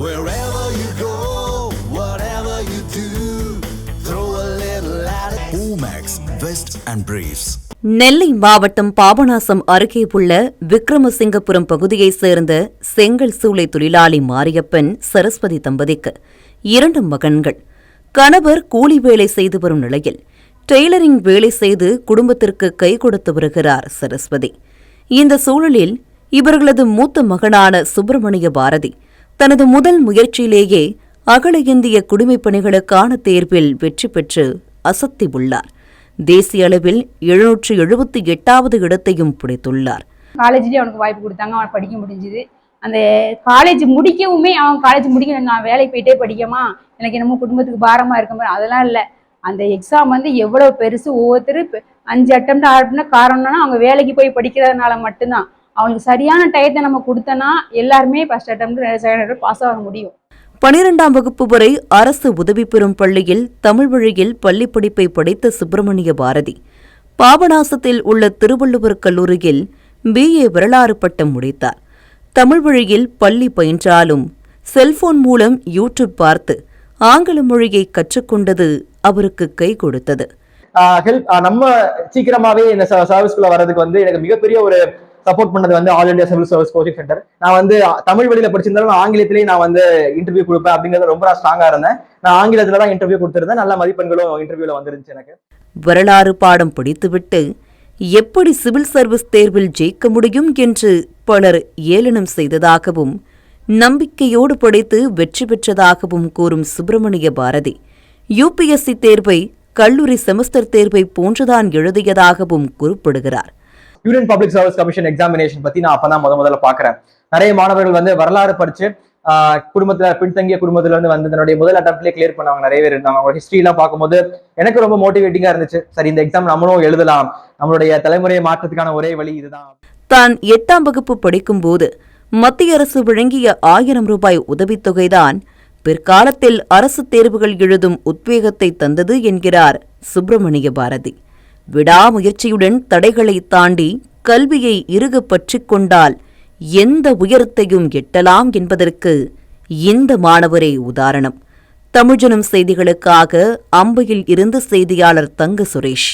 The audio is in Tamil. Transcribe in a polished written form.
Wherever you go, whatever you do, throw a little at it. Omax, Vest and Briefs. நெல்லை மாவட்டம் பாபநாசம் அருகே உள்ள விக்ரமசிங்கபுரம் பகுதியைச் சேர்ந்த செங்கல் சூளை தொழிலாளி மாரியப்பன் சரஸ்வதி தம்பதிக்கு 2 மகன்கள். கணவர் கூலி வேலை செய்து வரும் நிலையில் டெய்லரிங் வேலை செய்து குடும்பத்திற்கு கை கொடுத்து வருகிறார் சரஸ்வதி. இந்த சூழலில் இவர்களது மூத்த மகனான சுப்பிரமணிய பாரதி தனது முதல் முயற்சியிலேயே அகில இந்திய குடிமைப் பணிகளுக்கான தேர்வில் வெற்றி பெற்று அசத்தி உள்ளார். தேசிய அளவில் 778வது இடத்தையும் பிடித்துள்ளார். காலேஜ்லேயே அவனுக்கு வாய்ப்பு கொடுத்தாங்க, அவன் படிக்க முடிஞ்சுது. அந்த காலேஜ் முடிக்கவுமே அவன் காலேஜ் முடிக்க நான் வேலைக்கு போயிட்டே படிக்கமா, எனக்கு என்னமோ குடும்பத்துக்கு பாரமாக இருக்க மாதிரி அதெல்லாம் இல்லை. அந்த எக்ஸாம் எவ்வளோ பெருசு, ஒவ்வொருத்தரும் 5 அட்டம்ப்ட் ஆடுனா காரணம்னா அவங்க வேலைக்கு போய் படிக்கிறதுனால மட்டும்தான். அவங்களுக்கு சரியான டயத்தை நம்ம கொடுத்தோன்னா எல்லாருமே first attempt second attempt pass ஆக முடியும். 12ஆம் வகுப்பு வரை அரசு உதவி பெறும் பள்ளியில் தமிழ் வழியில் பள்ளிப் படிப்பை படித்த சுப்பிரமணிய பாரதி பாபநாசத்தில் உள்ள திருவள்ளுவர் கல்லூரியில் BA வரலாறு பட்டம் முடித்தார். தமிழ் வழியில் பள்ளி பயின்றாலும் செல்போன் மூலம் யூடியூப் பார்த்து ஆங்கில மொழியை கற்றுக்கொண்டது அவருக்கு கை கொடுத்தது. நம்ம சீக்கிரமாவே இந்த சர்வீஸ்குள்ள வர்றதுக்கு எனக்கு மிகப்பெரிய ஒரு சப்போர்ட் பண்ணது all India civil service coaching centre. நான் தமிழ் வழியில படிச்சிருந்தாலும் ஆங்கிலத்திலேயே நான் இன்டர்வியூ கொடுப்பேன் அப்படிங்கறது ரொம்ப ஸ்ட்ராங்கா இருந்தேன். நான் ஆங்கிலத்துல தான் இன்டர்வியூ கொடுத்திருந்தேன். நல்ல மதிப்பெண்களும் இன்டர்வியூல வந்துருந்துச்சு. எனக்கு வரலாறு பாடம் படித்துவிட்டு எப்படி சிவில் சர்வீஸ் தேர்வில் ஜெயிக்க முடியும் என்று பலர் ஏளனம் செய்ததாகவும் நம்பிக்கையோடு படித்து வெற்றி பெற்றதாகவும் கூறும் சுப்பிரமணிய பாரதி UPSC தேர்வை கல்லூரி செமஸ்டர் தேர்வை போன்றுதான் எழுதியதாகவும் குறிப்பிடுகிறார். Union public service commission examination பத்தி நான் அப்பதான் முதல்ல பாக்குறேன். நிறைய மாணவர்கள் வரலாறு படிச்சு குடும்பத்துல பின்தங்கிய குடும்பத்துல இருந்து தன்னுடைய முதல் அட்டம்ப்ட்லயே கிளியர் பண்ணவங்க நிறைய பேர் இருந்தாங்க. அவங்க ஹிஸ்டரி எல்லாம் பார்க்கும்போது எனக்கு ரொம்ப மோட்டிவேட்டிங்கா இருந்துச்சு. சரி, இந்த எக்ஸாம் நம்மளும் எழுதலாம், நம்மளுடைய தலைமுறையை மாற்றத்துக்கான ஒரே வழி இதுதான். தான் 8ஆம் வகுப்பு படிக்கும் போது மத்திய அரசு வழங்கிய 1000 ரூபாய் உதவித்தொகைதான் பிற்காலத்தில் அரசு தேர்வுகள் எழுதும் உத்வேகத்தை தந்தது என்கிறார் சுப்பிரமணிய பாரதி. விடாமுயற்சியுடன் தடைகளை தாண்டி கல்வியை இறுக பற்றிக் கொண்டால் எந்த உயரத்தையும் எட்டலாம் என்பதற்கு இந்த மாணவரே உதாரணம். தமிழ்ஜனம் செய்திகளுக்காக அம்பையில் இருந்து செய்தியாளர் தங்க சுரேஷ்.